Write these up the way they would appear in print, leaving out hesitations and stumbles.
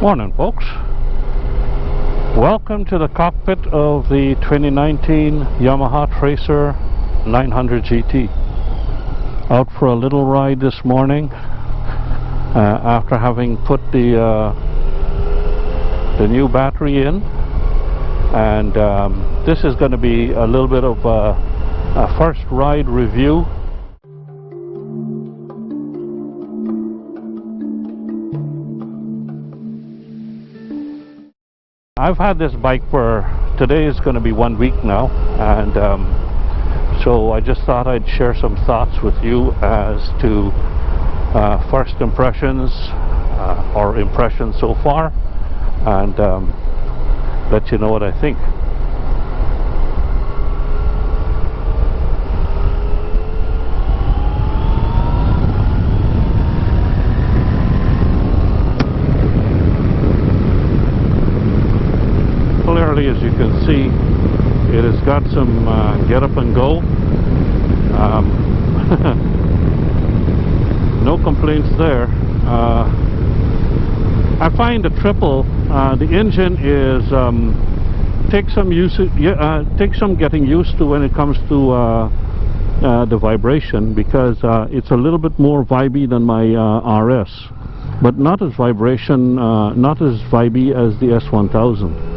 Morning, folks. Welcome to the cockpit of the 2019 Yamaha Tracer 900 GT. Out for a little ride this morning after having put the new battery in, and this is going to be a little bit of a first ride review. I've had this bike for, today is going to be 1 week now, and so I just thought I'd share some thoughts with you as to first impressions or impressions so far, and let you know what I think. Clearly, as you can see, it has got some get up and go. No complaints there. I find the triple, the engine is takes some getting used to when it comes to the vibration, because it's a little bit more vibey than my RS, but not as not as vibey as the S1000.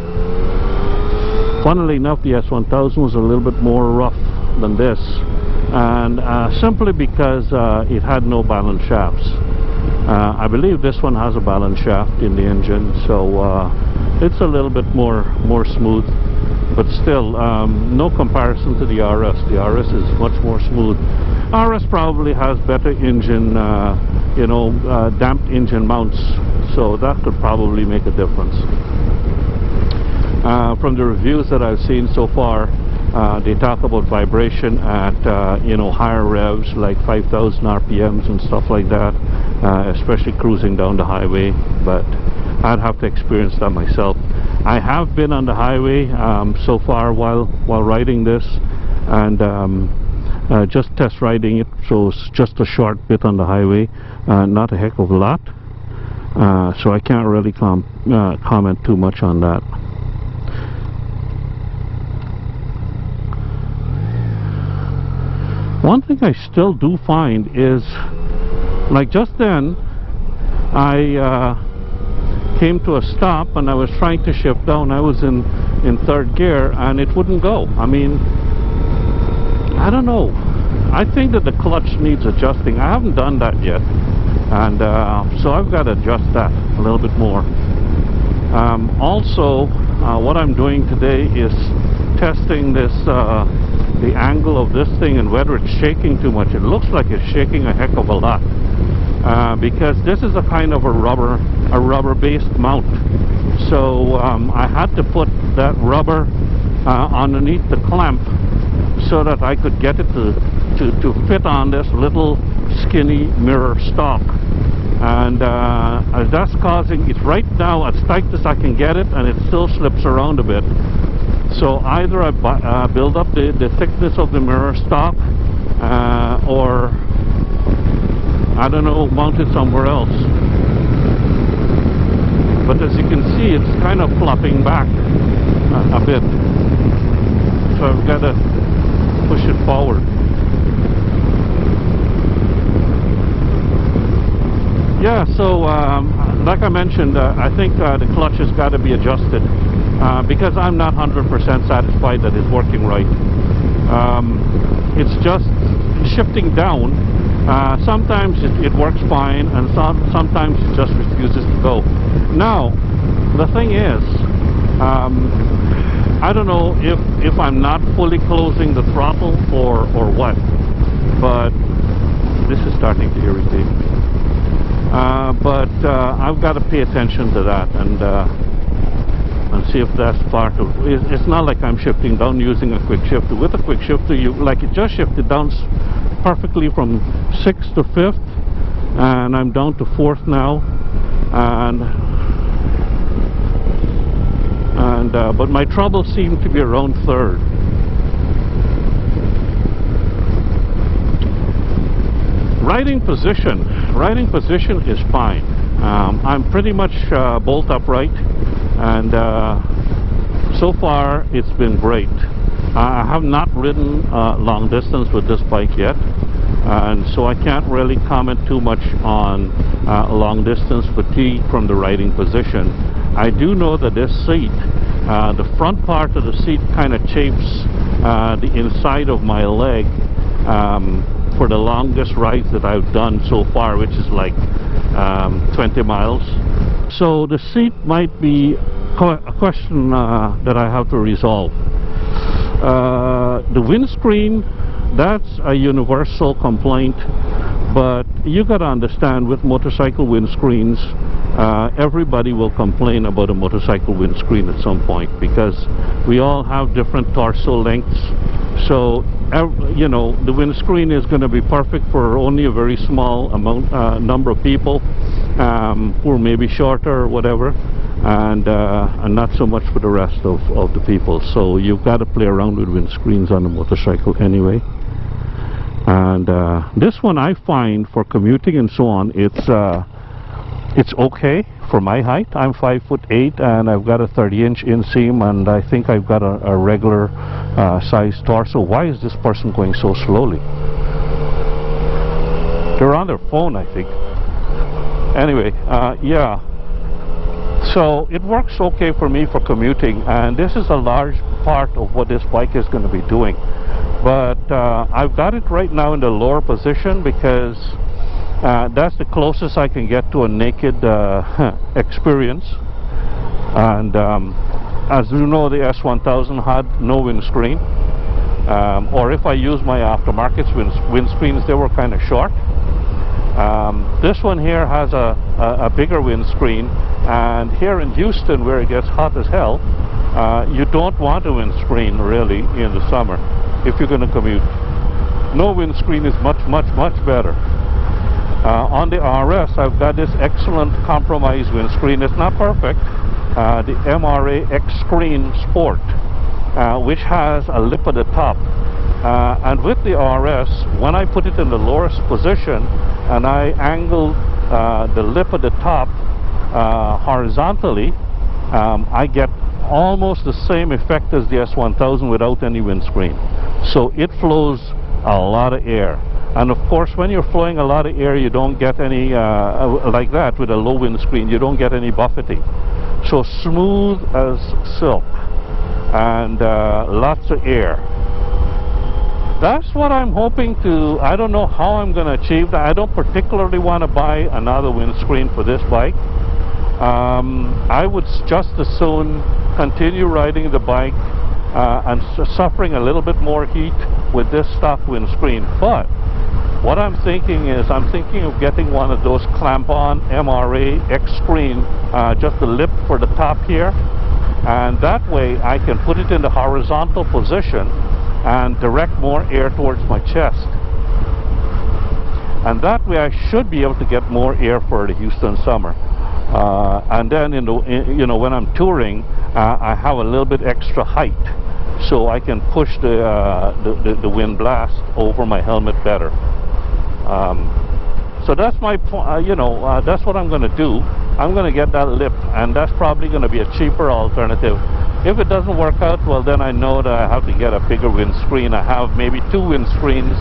Funnily enough, the S1000 was a little bit more rough than this, and simply because it had no balance shafts. I believe this one has a balance shaft in the engine, so it's a little bit more smooth, but still no comparison to the RS. The RS is much more smooth. RS probably has better engine, damped engine mounts, so that could probably make a difference. From the reviews that I've seen so far, they talk about vibration at higher revs, like 5,000 RPMs and stuff like that, especially cruising down the highway, but I'd have to experience that myself. I have been on the highway so far while riding this, and just test riding it, so it's just a short bit on the highway, not a heck of a lot, so I can't really comment too much on that. One thing I still do find is, like just then, I came to a stop and I was trying to shift down. I was in third gear and it wouldn't go. I mean, I don't know. I think that the clutch needs adjusting. I haven't done that yet, and so I've got to adjust that a little bit more. Also, what I'm doing today is testing this the angle of this thing and whether it's shaking too much. It looks like it's shaking a heck of a lot, because this is a kind of a rubber based mount, so I had to put that rubber underneath the clamp so that I could get it to fit on this little skinny mirror stock, and that's causing it right now as tight as I can get it, and it still slips around a bit. So either I build up the thickness of the mirror stock, or I don't know, mount it somewhere else. But as you can see, it's kind of flopping back a bit, so I've got to push it forward. Yeah, so like I mentioned, I think the clutch has got to be adjusted, because I'm not 100% satisfied that it's working right. It's just shifting down. Sometimes it works fine, and sometimes it just refuses to go. Now, the thing is, I don't know if I'm not fully closing the throttle or what, but this is starting to irritate me. But I've got to pay attention to that and see if that's part of it. It's not like I'm shifting down using a quick shifter. With a quick shifter, it just shifted down perfectly from 6th to 5th, and I'm down to 4th now, but my trouble seemed to be around 3rd. Riding position is fine. I'm pretty much bolt upright, and so far it's been great. I have not ridden long distance with this bike yet, and so I can't really comment too much on long distance fatigue from the riding position. I do know that this seat, the front part of the seat kind of chafes the inside of my leg for the longest rides that I've done so far, which is like 20 miles. So the seat might be a question that I have to resolve. The windscreen, that's a universal complaint, but you got to understand, with motorcycle windscreens, everybody will complain about a motorcycle windscreen at some point, because we all have different torso lengths. So you know, the windscreen is going to be perfect for only a very small number of people who are maybe shorter or whatever, and not so much for the rest of the people. So you've got to play around with windscreens on a motorcycle anyway. And this one, I find, for commuting and so on, it's okay for my height. I'm 5'8", and I've got a 30-inch inseam, and I think I've got a regular size torso. Why is this person going so slowly? They're on their phone, I think. Anyway, yeah. So it works okay for me for commuting, and this is a large part of what this bike is going to be doing. But I've got it right now in the lower position, because that's the closest I can get to a naked experience. And as you know, the S1000 had no windscreen, or if I use my aftermarket windscreens, they were kind of short. This one here has a bigger windscreen, and here in Houston, where it gets hot as hell, you don't want a windscreen really in the summer if you're going to commute. No windscreen is much better. On the RS, I've got this excellent compromise windscreen. It's not perfect. The MRA X-Screen Sport, which has a lip at the top. And with the RS, when I put it in the lowest position and I angle the lip at the top horizontally, I get almost the same effect as the S1000 without any windscreen. So it flows a lot of air. And of course, when you're flowing a lot of air, you don't get any, like that, with a low windscreen, you don't get any buffeting. So smooth as silk, and lots of air. That's what I'm hoping to. I don't know how I'm going to achieve that. I don't particularly want to buy another windscreen for this bike. I would just as soon continue riding the bike and suffering a little bit more heat with this stock windscreen. But what I'm thinking is, I'm thinking of getting one of those clamp-on MRA X-Screen, just the lip for the top here, and that way I can put it in the horizontal position and direct more air towards my chest. And that way I should be able to get more air for the Houston summer. And then, you know, when I'm touring, I have a little bit extra height, so I can push the wind blast over my helmet better. So that's my point. You know, that's what I'm going to do. I'm going to get that lip, and that's probably going to be a cheaper alternative. If it doesn't work out, well, then I know that I have to get a bigger windscreen. I have maybe two windscreens,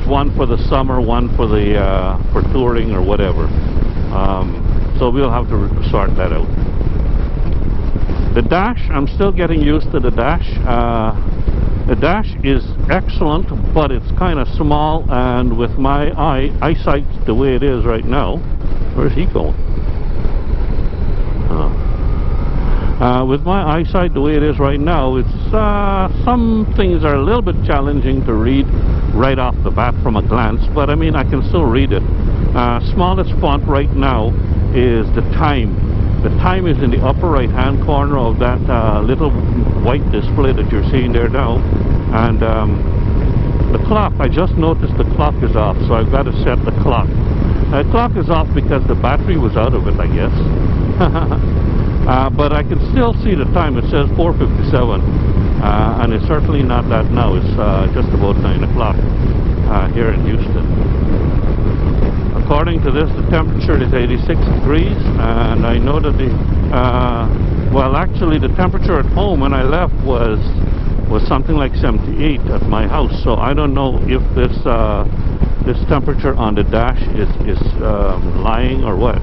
one for the summer, one for the for touring or whatever. So we'll have to sort that out. The dash, I'm still getting used to the dash. The dash is excellent, but it's kind of small, and with my eyesight the way it is right now, where's he going? With my eyesight the way it is right now, it's some things are a little bit challenging to read right off the bat from a glance, but I mean, I can still read it. Smallest font right now is the time. The time is in the upper right hand corner of that little white display that you're seeing there now. And the clock, I just noticed the clock is off, so I've got to set the clock. The clock is off because the battery was out of it, I guess. But I can still see the time. It says 4:57, and it's certainly not that now. It's just about 9 o'clock here in Houston. according to this, the temperature is 86 degrees, and I know that well, actually the temperature at home when I left was something like 78 at my house, so I don't know if this this temperature on the dash is lying or what.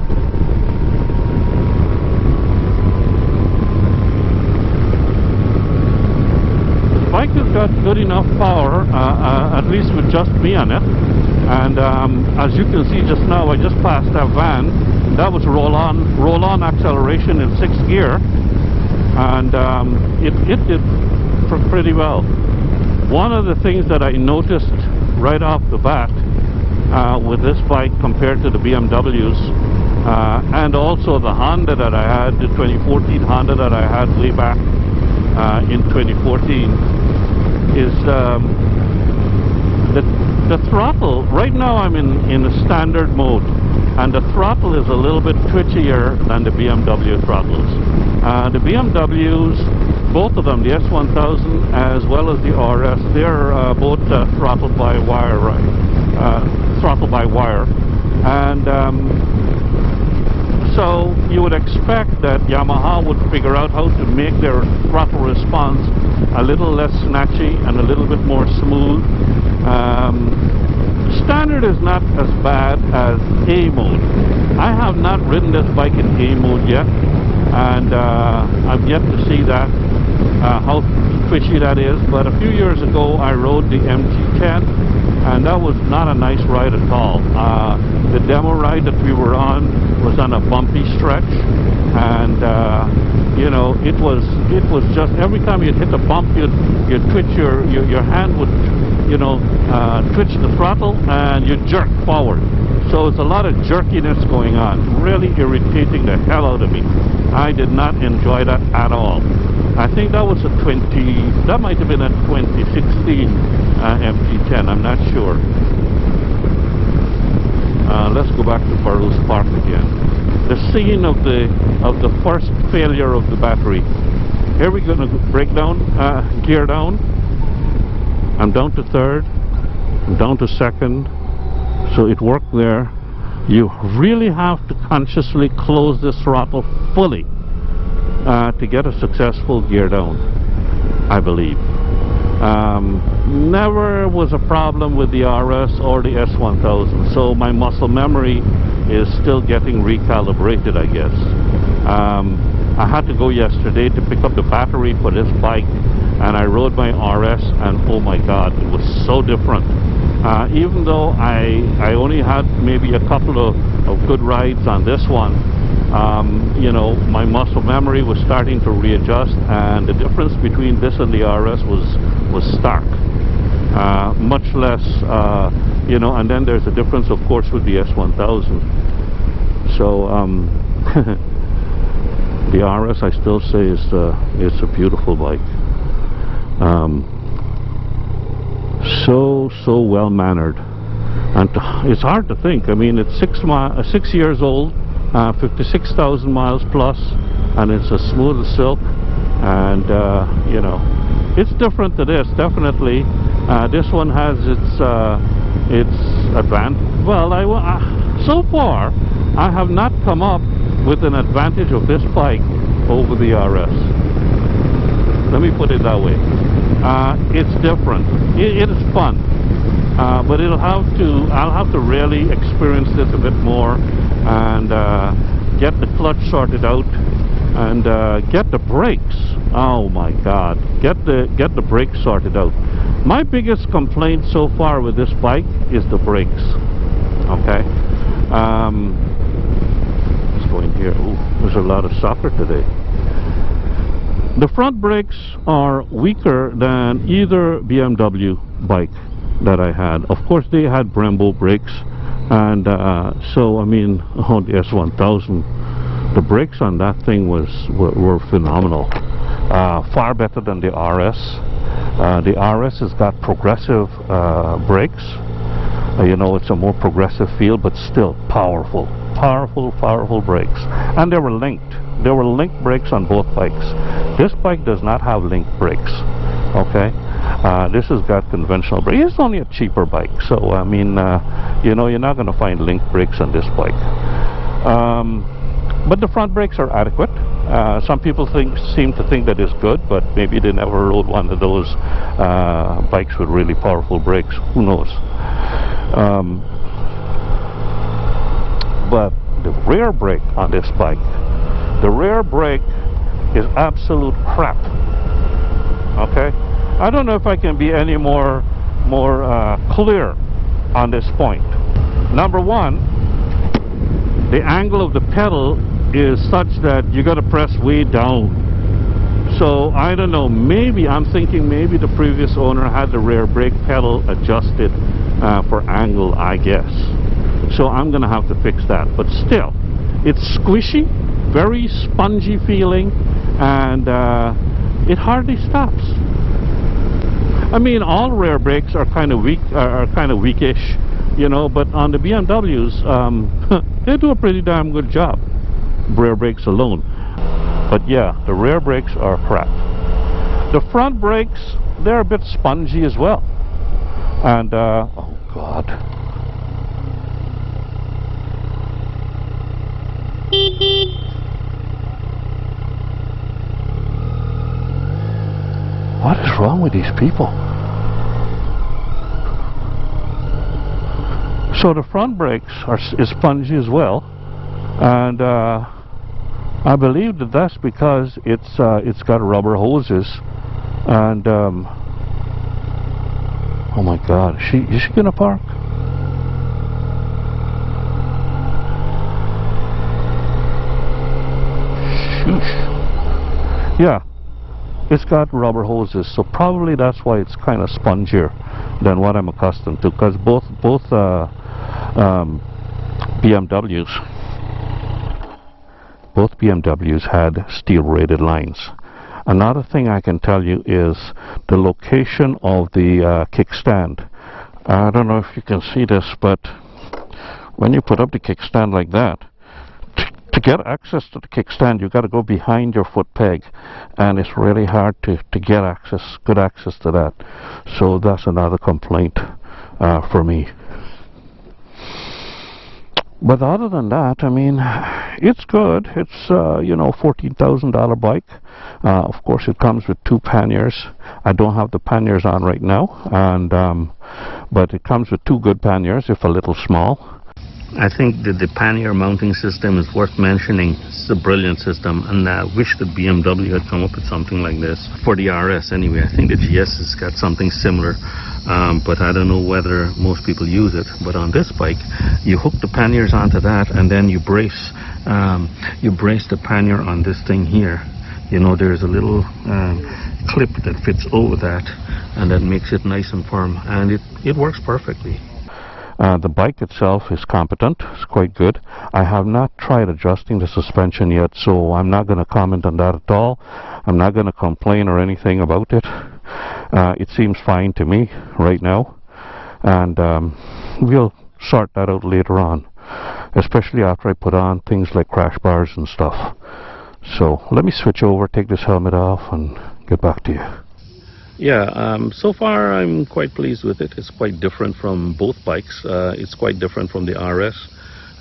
The bike has got good enough power, at least with just me on it, and as you can see just now, I just passed that van. That was roll-on acceleration in 6th gear, and it did pretty well. One of the things that I noticed right off the bat with this bike compared to the BMWs and also the Honda that I had, the 2014 Honda that I had way back in 2014, is the throttle. Right now I'm in a standard mode, and the throttle is a little bit twitchier than the BMW throttles. The BMWs, both of them, the S1000 as well as the RS, they're both throttled by wire, and so you would expect that Yamaha would figure out how to make their throttle response a little less snatchy and a little bit more smooth. Standard is not as bad as A mode. I have not ridden this bike in A mode yet, and I've yet to see that, how twitchy that is. But a few years ago I rode the MT10, and that was not a nice ride at all. The demo ride that we were on was on a bumpy stretch, and you know, it was just every time you'd hit a bump, you'd twitch your hand would, you know, twitch the throttle and you jerk forward. So it's a lot of jerkiness going on, really irritating the hell out of me. I did not enjoy that at all. I think that was that might have been a 2016 MT10, I'm not sure. Let's go back to Burroughs Park again. The scene of the first failure of the battery. Here we're going to break down, gear down. I'm down to 3rd, I'm down to 2nd, so it worked there. You really have to consciously close this throttle fully to get a successful gear down, I believe. Never was a problem with the RS or the S1000, so my muscle memory is still getting recalibrated, I guess. I had to go yesterday to pick up the battery for this bike, and I rode my RS, and oh my god, it was so different. Even though I only had maybe a couple of good rides on this one, you know, my muscle memory was starting to readjust, and the difference between this and the RS was stark. Much less, you know, and then there's a difference, of course, with the S1000. So the RS, I still say, is a beautiful bike. So well mannered, and it's hard to think. I mean, it's 6 years old, 56,000 miles plus, and it's as smooth as silk. And you know, it's different to this, definitely. This one has its advantage. Well, so far I have not come up with an advantage of this bike over the RS. Let me put it that way. It's different. It is fun, but I'll have to really experience this a bit more, and get the clutch sorted out, and get the brakes. Oh my God, get the brakes sorted out. My biggest complaint so far with this bike is the brakes. Okay, let's go in here. Ooh, there's a lot of soccer today. The front brakes are weaker than either BMW bike that I had. Of course, they had Brembo brakes, and so I mean, on the S1000, the brakes on that thing were phenomenal. Far better than the RS. The RS has got progressive brakes. You know, it's a more progressive feel, but still powerful brakes. And they were linked. There were linked brakes on both bikes. This bike does not have linked brakes. Okay, This has got conventional brakes. It's only a cheaper bike, so I mean, you know, you're not going to find link brakes on this bike. But the front brakes are adequate. Some people seem to think that it's good, but maybe they never rode one of those bikes with really powerful brakes. Who knows? But the rear brake on this bike, the rear brake is absolute crap. Okay, I don't know if I can be any more clear on this point. Number one, the angle of the pedal is such that you got to press way down. So I don't know, maybe I'm thinking maybe the previous owner had the rear brake pedal adjusted for angle, I guess. So I'm gonna have to fix that. But still, it's squishy, very spongy feeling, and it hardly stops. I mean, all rear brakes are kind of weak, are kind of weakish, you know, but on the BMWs, they do a pretty damn good job, rear brakes alone. But yeah, the rear brakes are crap. The front brakes, they're a bit spongy as well. And, oh God. What is wrong with these people? So the front brakes is spongy as well, and I believe that that's because it's got rubber hoses, and oh my God, is she gonna park? Shoosh. Yeah, it's got rubber hoses, so probably that's why it's kind of spongier than what I'm accustomed to, because both BMWs had steel braided lines. Another thing I can tell you is the location of the kickstand. I don't know if you can see this, but when you put up the kickstand like that, to get access to the kickstand, you got to go behind your foot peg, and it's really hard to get good access to that. So that's another complaint for me. But other than that, I mean, it's good. It's you know, $14,000 bike. Of course, it comes with 2 panniers. I don't have the panniers on right now, and but it comes with 2 good panniers, if a little small. I think that the pannier mounting system is worth mentioning. It's a brilliant system, and I wish the BMW had come up with something like this for the RS anyway. I think the GS has got something similar, but I don't know whether most people use it. But on this bike, you hook the panniers onto that, and then you brace the pannier on this thing here. You know, there's a little clip that fits over that, and that makes it nice and firm, and it works perfectly. The bike itself is competent. It's quite good. I have not tried adjusting the suspension yet, so I'm not going to comment on that at all. I'm not going to complain or anything about it. It seems fine to me right now, and we'll sort that out later on, especially after I put on things like crash bars and stuff. So let me switch over, take this helmet off, and get back to you. Yeah, so far I'm quite pleased with it. It's quite different from both bikes. It's quite different from the RS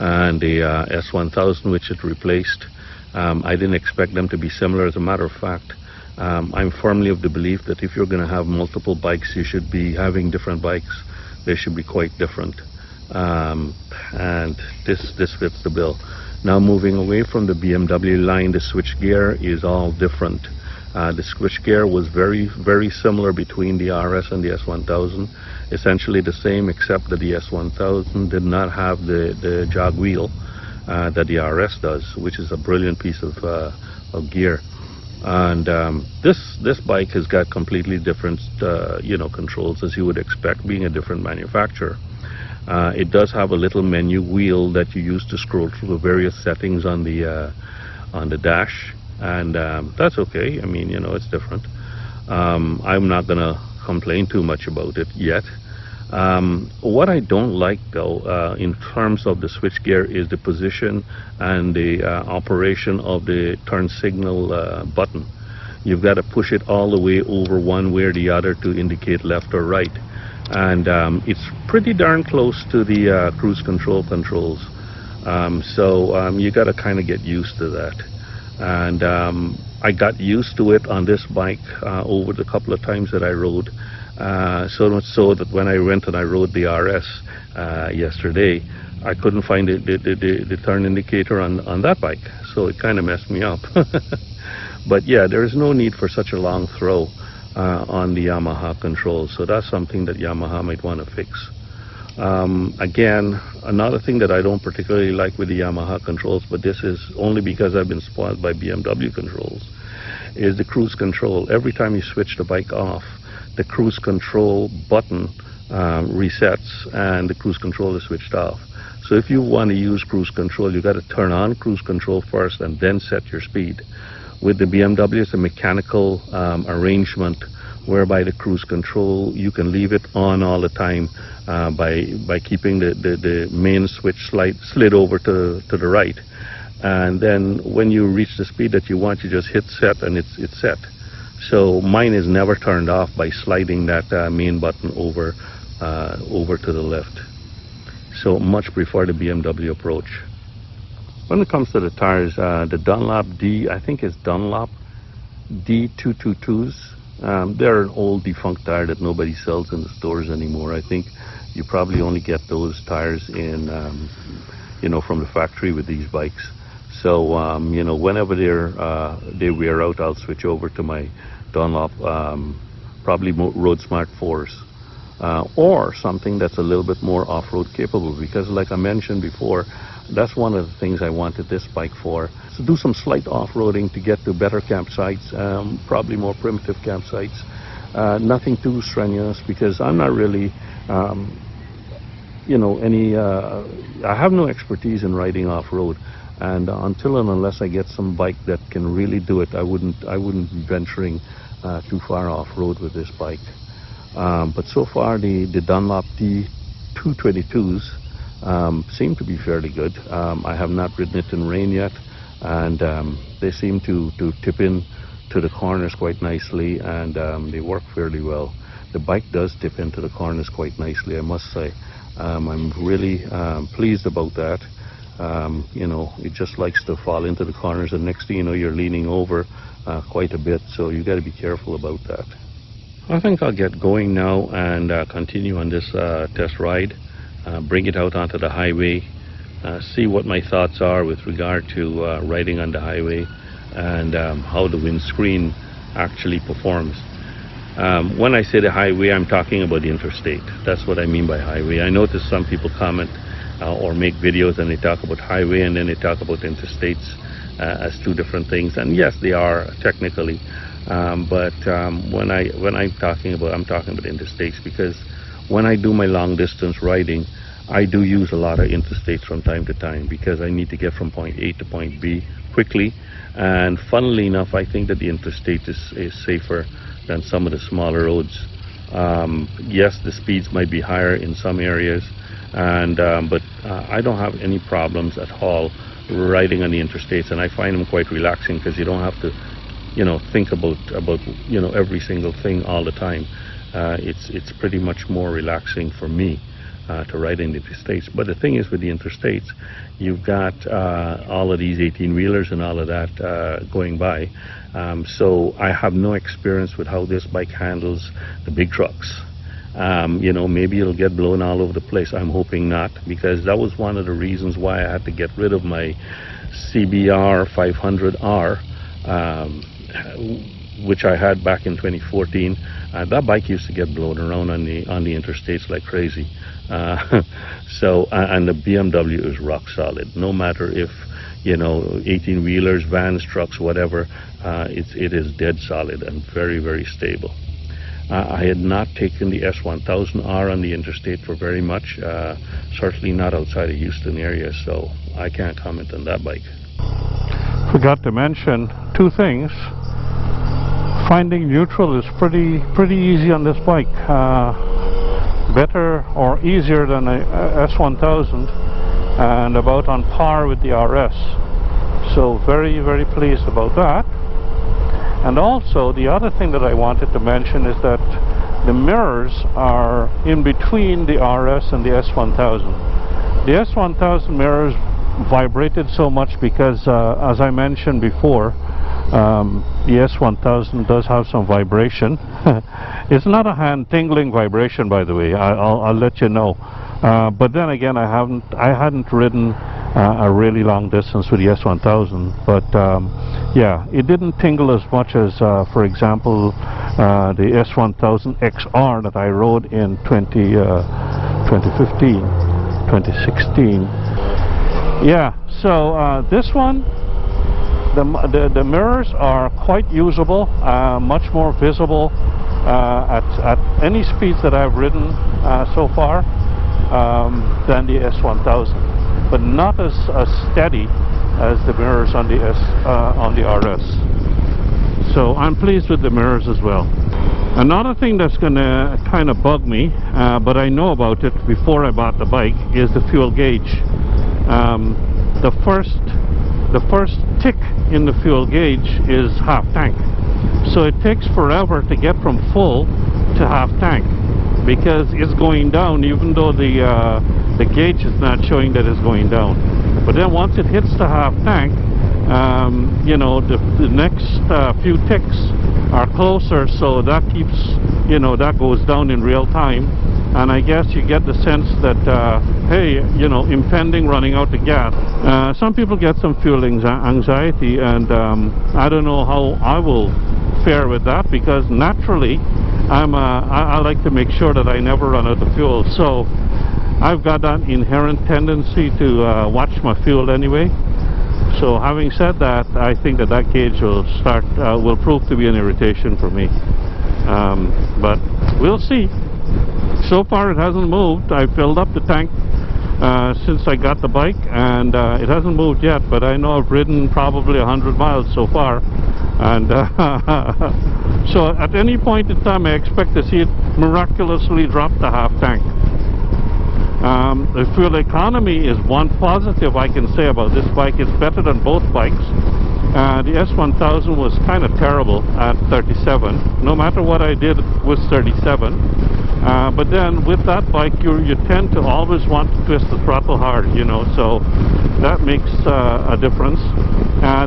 and the S1000, which it replaced. I didn't expect them to be similar. As a matter of fact, I'm firmly of the belief that if you're going to have multiple bikes, you should be having different bikes. They should be quite different. And this fits the bill. Now, moving away from the BMW line, the switchgear is all different. The switchgear was very, very similar between the RS and the S1000. Essentially the same, except that the S1000 did not have the jog wheel that the RS does, which is a brilliant piece of gear. And this bike has got completely different, you know, controls, as you would expect, being a different manufacturer. It does have a little menu wheel that you use to scroll through the various settings on the dash. And that's okay. I mean, you know, it's different. I'm not gonna complain too much about it yet. What I don't like, though, in terms of the switchgear, is the position and the operation of the turn signal button. you've got to push it all the way over one way or the other to indicate left or right. And it's pretty darn close to the cruise control controls. So you got to kind of get used to that. And I got used to it on this bike over the couple of times that I rode. So much so that when I went and I rode the RS yesterday, I couldn't find the turn indicator on that bike. So it kind of messed me up. But yeah, there is no need for such a long throw on the Yamaha controls. So that's something that Yamaha might want to fix. Again, another thing that I don't particularly like with the Yamaha controls, but this is only because I've been spoiled by BMW controls, is the cruise control. Every time you switch the bike off, the cruise control button resets and the cruise control is switched off. So if you want to use cruise control, you got to turn on cruise control first and then set your speed. With the BMW, it's a mechanical arrangement whereby the cruise control, you can leave it on all the time by keeping the main switch slid over to the right. And then when you reach the speed that you want, you just hit set and it's set. So mine is never turned off by sliding that main button over to the left. So much prefer the BMW approach. When it comes to the tires, the Dunlop I think it's Dunlop D222s. They're an old defunct tire that nobody sells in the stores anymore. I think you probably only get those tires in, from the factory with these bikes. So, whenever they wear out, I'll switch over to my Dunlop, probably Road Smart 4s. Or something that's a little bit more off-road capable, because like I mentioned before, that's one of the things I wanted this bike for. So do some slight off-roading to get to better campsites, probably more primitive campsites. Nothing too strenuous, because I'm not really, I have no expertise in riding off-road. And until and unless I get some bike that can really do it, I wouldn't be venturing too far off-road with this bike. But so far the Dunlop D222s seem to be fairly good. I have not ridden it in rain yet, and they seem to tip in to the corners quite nicely, and they work fairly well. The bike does tip into the corners quite nicely, I must say. I'm really pleased about that. It just likes to fall into the corners, and next thing you know, you're leaning over quite a bit, so you got to be careful about that. I think I'll get going now and continue on this test ride, bring it out onto the highway, see what my thoughts are with regard to riding on the highway, and how the windscreen actually performs. When I say the highway, I'm talking about the interstate. That's what I mean by highway. I notice some people comment or make videos and they talk about highway and then they talk about interstates as two different things. And yes, they are technically. But when I'm talking about interstates, because when I do my long distance riding, I do use a lot of interstates from time to time, because I need to get from point A to point B quickly. And funnily enough, I think that the interstate is safer than some of the smaller roads. Yes, the speeds might be higher in some areas, and but I don't have any problems at all riding on the interstates, and I find them quite relaxing, because you don't have to think about every single thing all the time. It's pretty much more relaxing for me to ride in the interstates. But the thing is, with the interstates, you've got all of these 18-wheelers and all of that going by. So I have no experience with how this bike handles the big trucks. Maybe it'll get blown all over the place. I'm hoping not, because that was one of the reasons why I had to get rid of my CBR 500R, which I had back in 2014. That bike used to get blown around on the interstates like crazy. And the BMW is rock solid. No matter if 18-wheelers, vans, trucks, whatever, it is dead solid and very, very stable. I had not taken the S1000R on the interstate for very much, certainly not outside of Houston area, so I can't comment on that bike. Forgot to mention two things. Finding neutral is pretty easy on this bike. Better or easier than a S1000, and about on par with the RS. So very, very pleased about that. And also the other thing that I wanted to mention is that the mirrors are in between the RS and the S1000. The S1000 mirrors vibrated so much because as I mentioned before, the S1000 does have some vibration. It's not a hand tingling vibration, by the way. I'll let you know. But then again, I hadn't ridden a really long distance with the S1000, but yeah, it didn't tingle as much as for example the S1000 XR that I rode in 2015, 2016. Yeah, so this one, the mirrors are quite usable, much more visible at any speeds that I've ridden so far than the S1000, but not as steady as the mirrors on the RS. So I'm pleased with the mirrors as well. Another thing that's gonna kind of bug me, but I know about it before I bought the bike, is the fuel gauge. The first tick in the fuel gauge is half tank, so it takes forever to get from full to half tank because it's going down, even though the gauge is not showing that it's going down. But then once it hits the half tank, you know, the next few ticks are closer, so that keeps, you know, that goes down in real time. And I guess you get the sense that hey, you know, impending running out of gas. Some people get some fuel anxiety, and I don't know how I will fare with that, because naturally I like to make sure that I never run out of fuel. So I've got that inherent tendency to watch my fuel anyway. So having said that, I think that gauge will prove to be an irritation for me. But we'll see. So far it hasn't moved. I filled up the tank since I got the bike, and it hasn't moved yet, but I know I've ridden probably 100 miles so far, and so at any point in time I expect to see it miraculously drop to half tank. The fuel economy is one positive I can say about this bike. It's better than both bikes. The S1000 was kind of terrible at 37. No matter what I did, it was 37. But then with that bike, you tend to always want to twist the throttle hard, you know, so that makes a difference.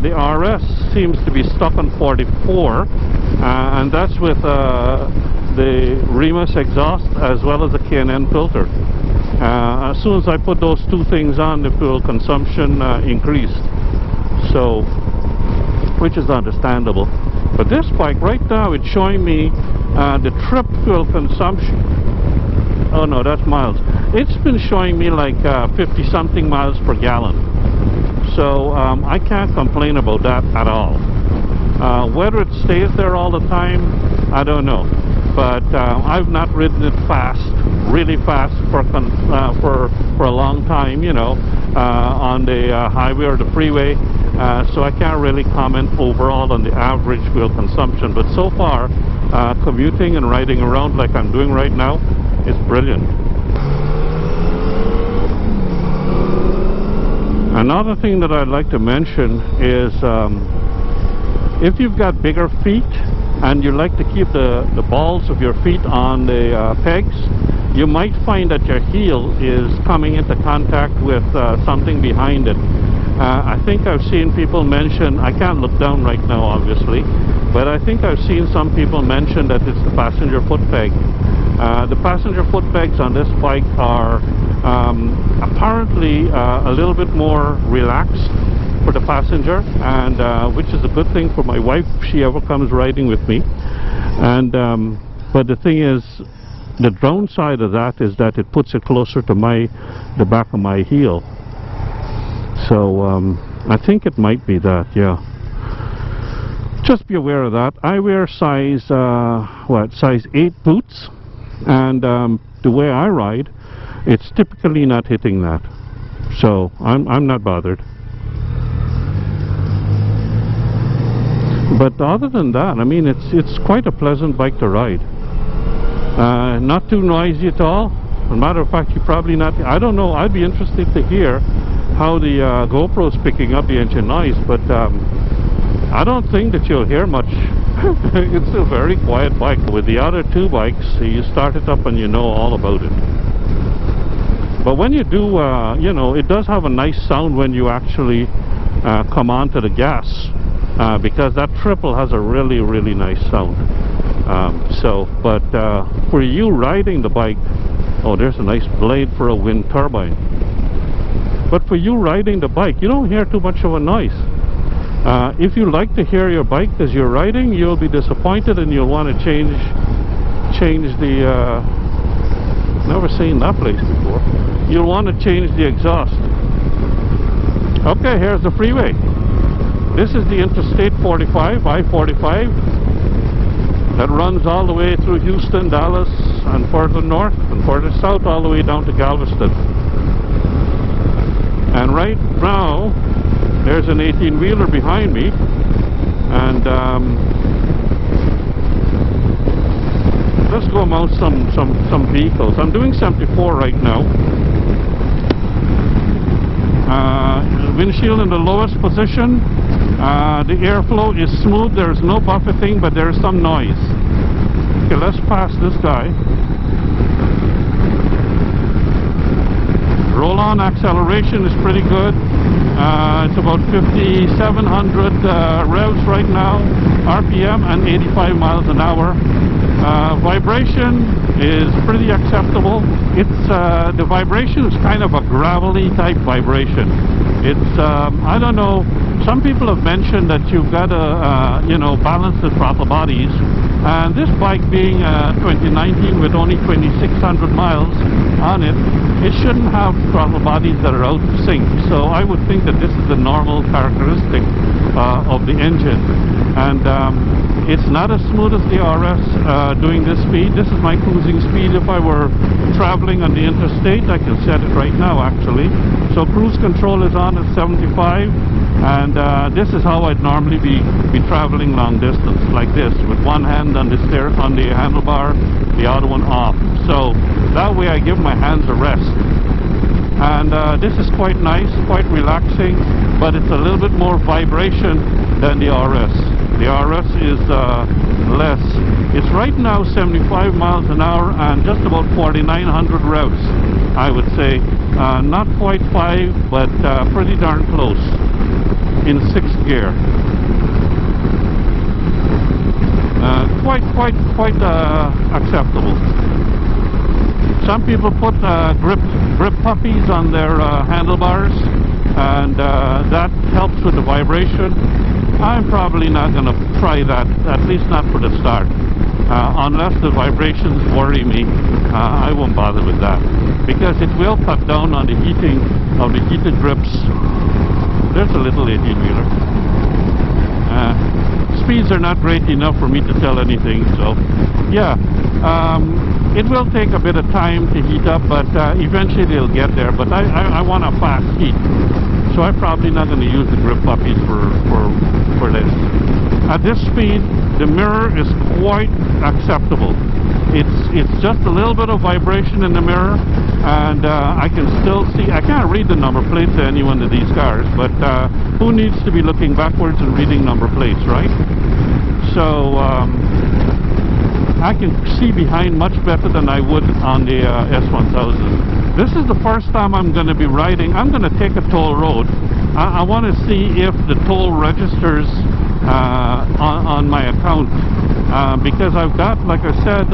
The RS seems to be stuck on 44, and that's with the Remus exhaust as well as the K&N filter. As soon as I put those two things on, the fuel consumption increased, so, which is understandable. But this bike right now, it's showing me the trip fuel consumption. Oh no, that's miles. It's been showing me like 50 something miles per gallon. So I can't complain about that at all. Whether it stays there all the time, I don't know. But I've not ridden it fast, really fast for a long time, you know, on the highway or the freeway. So I can't really comment overall on the average fuel consumption. But so far, commuting and riding around like I'm doing right now is brilliant. Another thing that I'd like to mention is if you've got bigger feet and you like to keep the balls of your feet on the pegs, you might find that your heel is coming into contact with something behind it. I think I've seen people mention, I can't look down right now obviously, but I think I've seen some people mention that it's the passenger foot peg. The passenger foot pegs on this bike are apparently a little bit more relaxed for the passenger, and which is a good thing for my wife if she ever comes riding with me. And but the thing is, the downside of that is that it puts it closer to the back of my heel. So I think it might be that, yeah. Just be aware of that. I wear size 8 boots, and the way I ride, it's typically not hitting that. So I'm not bothered. But other than that, I mean, it's quite a pleasant bike to ride. Not too noisy at all. As a matter of fact, you probably not. I don't know. I'd be interested to hear how the GoPro's picking up the engine noise, but I don't think that you'll hear much It's a very quiet bike. With the other two bikes, you start it up and you know all about it. But when you do, you know, it does have a nice sound when you actually come onto the gas, because that triple has a really, really nice sound. But for you riding the bike, oh, there's a nice blade for a wind turbine. But for you riding the bike, you don't hear too much of a noise. If you like to hear your bike as you're riding, you'll be disappointed and you'll want to change the never seen that place before. You'll want to change the exhaust. Okay, here's the freeway. This is the Interstate 45, I-45, that runs all the way through Houston, Dallas, and further north and further south, all the way down to Galveston. And right now, there's an 18-wheeler behind me, and let's go mount some vehicles. I'm doing 74 right now. Windshield in the lowest position. The airflow is smooth. There's no buffeting, but there's some noise. Okay, let's pass this guy. Roll-on acceleration is pretty good. It's about 5,700 revs right now, RPM, and 85 miles an hour. Vibration is pretty acceptable. It's the vibration is kind of a gravelly type vibration. It's I don't know. Some people have mentioned that you've got to you know, balance the throttle bodies. And this bike being 2019 with only 2,600 miles on it, it shouldn't have throttle bodies that are out of sync. So I would think that this is the normal characteristic of the engine. And it's not as smooth as the RS doing this speed. This is my cruising speed. If I were traveling on the interstate, I can set it right now actually. So cruise control is on at 75, and this is how I'd normally be traveling long distance, like this, with one hand on the handlebar, the other one off. So that way I give my hands a rest. And this is quite nice, quite relaxing, but it's a little bit more vibration than the RS. The RS is less. It's right now 75 miles an hour and just about 4,900 revs, I would say. Not quite 5, but pretty darn close in 6th gear. Quite acceptable. Some people put grip puppies on their handlebars, and that helps with the vibration. I'm probably not going to try that, at least not for the start. Unless the vibrations worry me, I won't bother with that, because it will cut down on the heating of the heated grips. There's a little 18-wheeler. Speeds are not great enough for me to tell anything, so yeah. It will take a bit of time to heat up, but eventually they'll get there. But I want a fast heat, so I'm probably not going to use the grip puppies for this. At this speed, the mirror is quite acceptable. It's just a little bit of vibration in the mirror, and I can still see. I can't read the number plates of any one of these cars, but who needs to be looking backwards and reading number plates, right? So I can see behind much better than I would on the S1000. This is the first time I'm going to be riding. I'm going to take a toll road. I want to see if the toll registers on my account, because I've got, like I said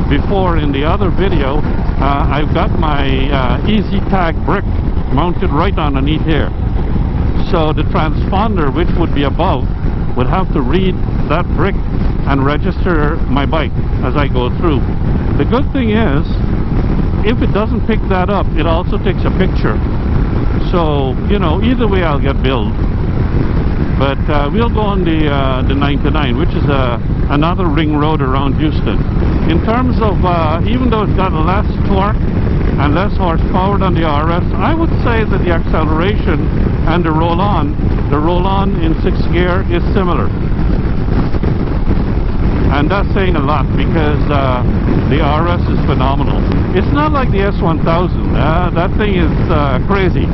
before in the other video, I've got my Easy Tag brick mounted right underneath here. So the transponder, which would be above, would have to read that brick and register my bike as I go through. The good thing is, if it doesn't pick that up, it also takes a picture. So, you know, either way I'll get billed. But we'll go on the 99, which is another ring road around Houston. In terms of, even though it's got less torque and less horsepower than the RS, I would say that the acceleration and the roll-on in 6th gear is similar. And that's saying a lot, because the RS is phenomenal. It's not like the S1000. That thing is crazy.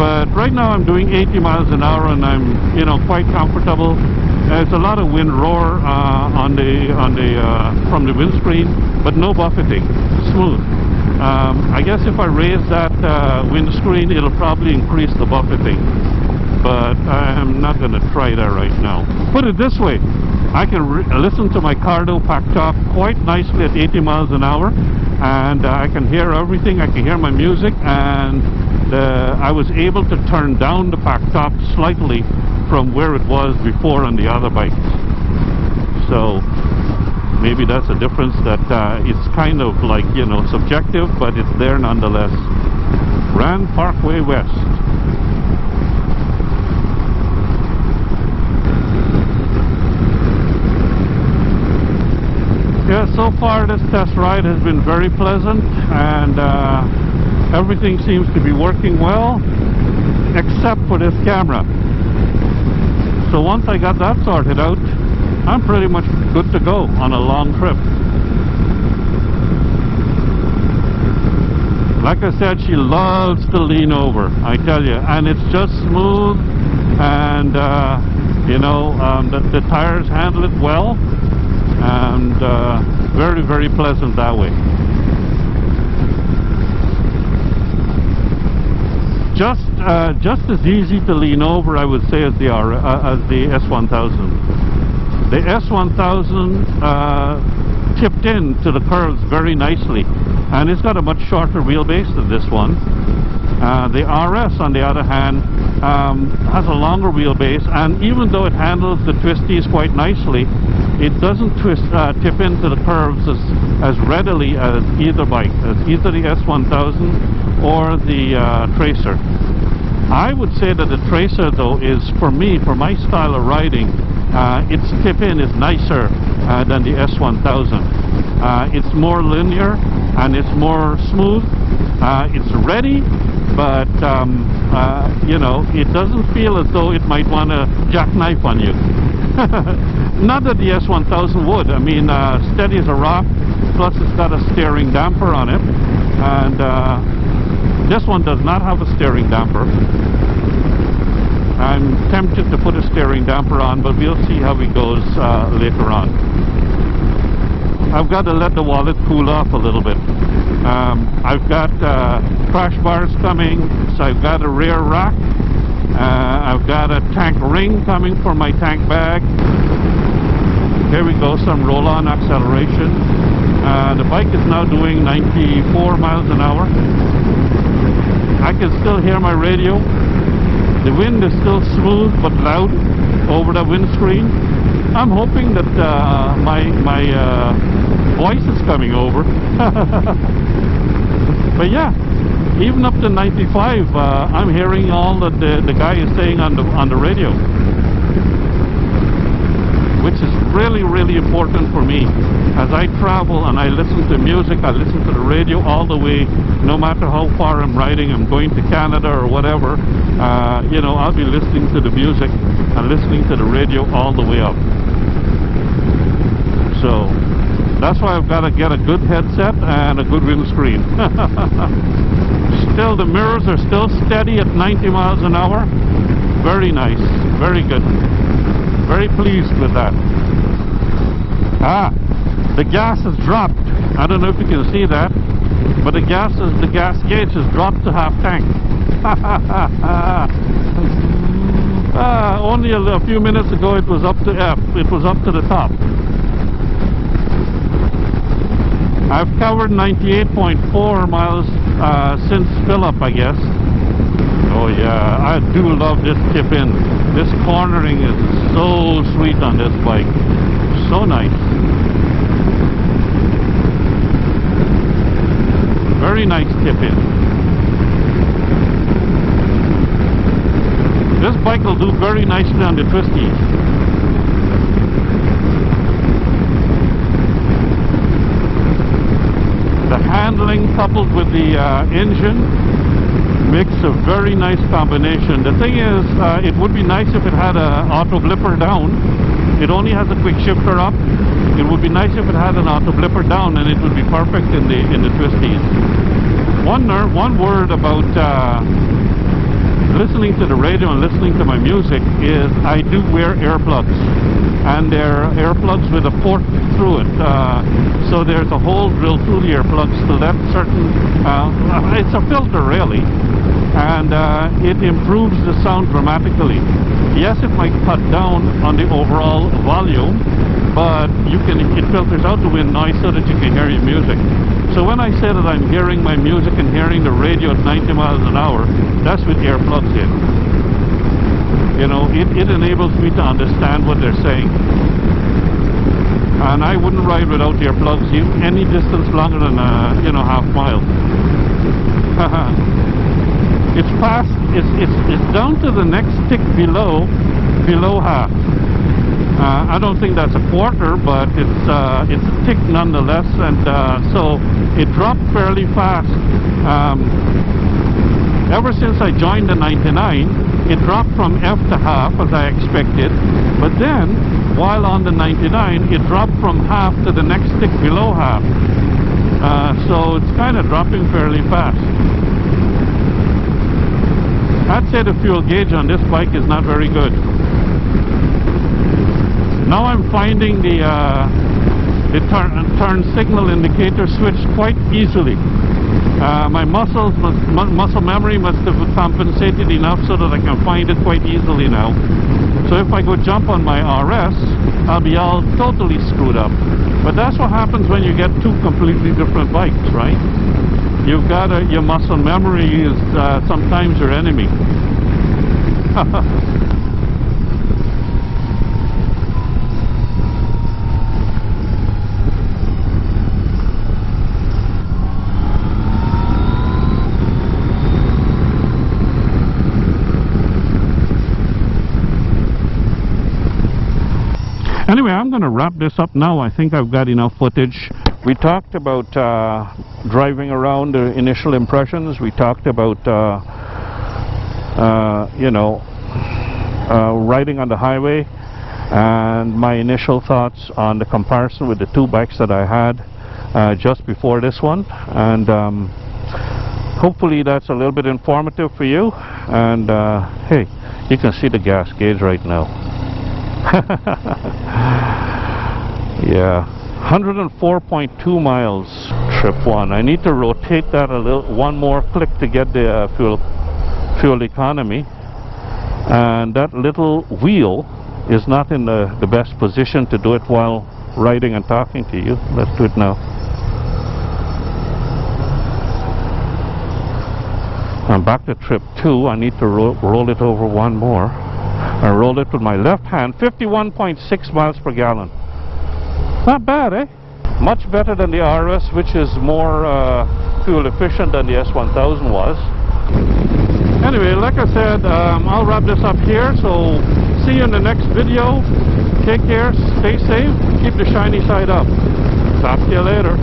But right now I'm doing 80 miles an hour, and I'm, you know, quite comfortable. There's a lot of wind roar from the windscreen, but no buffeting. Smooth. I guess if I raise that windscreen, it'll probably increase the buffeting, but I'm not going to try that right now. Put it this way, I can listen to my car door packed up quite nicely at 80 miles an hour, and I can hear everything. I can hear my music, and I was able to turn down the pack top slightly from where it was before on the other bikes. So maybe that's a difference that it's kind of like, you know, subjective, but it's there nonetheless. Grand Parkway West. Yeah, so far this test ride has been very pleasant, and everything seems to be working well, except for this camera. So once I got that sorted out, I'm pretty much good to go on a long trip. Like I said, she loves to lean over, I tell you, and it's just smooth, and you know, the tires handle it well, and very, very pleasant that way. Just as easy to lean over, I would say, as the S1000. The S1000 tipped into the curves very nicely, and it's got a much shorter wheelbase than this one. The RS, on the other hand, has a longer wheelbase, and even though it handles the twisties quite nicely, it doesn't tip into the curves as readily as either bike, as either the S1000 or the Tracer. I would say that the Tracer, though, is, for me, for my style of riding, its tip-in is nicer than the S1000. It's more linear and it's more smooth. It's ready, but you know, it doesn't feel as though it might want to jackknife on you. Not that the S1000 would. I mean, steady as a rock, plus it's got a steering damper on it, and this one does not have a steering damper. I'm tempted to put a steering damper on, but we'll see how it goes later on. I've got to let the wallet cool off a little bit. I've got crash bars coming, so I've got a rear rack. I've got a tank ring coming for my tank bag. Here we go, some roll-on acceleration. The bike is now doing 94 miles an hour. I can still hear my radio. The wind is still smooth but loud over the windscreen. I'm hoping that my voice is coming over. But yeah, even up to 95, I'm hearing all that the guy is saying on the radio, which is really, really important for me. As I travel and I listen to music, I listen to the radio all the way, no matter how far I'm riding. I'm going to Canada or whatever, you know, I'll be listening to the music and listening to the radio all the way up. So that's why I've got to get a good headset and a good windscreen. Still, the mirrors are still steady at 90 miles an hour. Very nice, very good. Very pleased with that. The gas has dropped. I don't know if you can see that, but the gas gauge has dropped to half tank. Only a few minutes ago it was up to F. It was up to the top. I've covered 98.4 miles since fill-up, I guess. Oh yeah, I do love this tip-in. This cornering is so sweet on this bike. So nice. Very nice tip-in. This bike will do very nicely on the twisties. The handling coupled with the engine makes a very nice combination. The thing is, it would be nice if it had an auto blipper down. It only has a quick shifter up. It would be nice if it had an auto blipper down, and it would be perfect in the twisties. One word about listening to the radio and listening to my music is I do wear earplugs. and they're earplugs with a port through it. So there's a hole drilled through the earplugs to let certain, it's a filter really, and it improves the sound dramatically. Yes, it might cut down on the overall volume, but it filters out the wind noise so that you can hear your music. So when I say that I'm hearing my music and hearing the radio at 90 miles an hour, that's with earplugs in. You know, it enables me to understand what they're saying. And I wouldn't ride without earplugs any distance longer than, you know, half mile. It's past, it's down to the next tick below half. I don't think that's a quarter, but it's a tick nonetheless, and so it dropped fairly fast. Ever since I joined the 99, it dropped from F to half as I expected, but then while on the 99, it dropped from half to the next tick below half. So it's kind of dropping fairly fast. I'd say the fuel gauge on this bike is not very good. Now I'm finding the turn signal indicator switched quite easily. My muscle memory must have compensated enough so that I can find it quite easily now. So if I go jump on my RS, I'll be all totally screwed up. But that's what happens when you get two completely different bikes, right? You've got your muscle memory is sometimes your enemy. Anyway, I'm going to wrap this up now. I think I've got enough footage. We talked about driving around, the initial impressions. We talked about, you know, riding on the highway, and my initial thoughts on the comparison with the two bikes that I had just before this one. And hopefully that's a little bit informative for you. And hey, you can see the gas gauge right now. Yeah, 104.2 miles, trip one. I need to rotate that a little, one more click to get the fuel economy, and that little wheel is not in the best position to do it while riding and talking to you. Let's do it now. I'm back to trip two. I need to roll it over one more. I rolled it with my left hand, 51.6 miles per gallon. Not bad, eh? Much better than the RS, which is more fuel efficient than the S1000 was. Anyway, like I said, I'll wrap this up here, so see you in the next video. Take care, stay safe, keep the shiny side up. Talk to you later.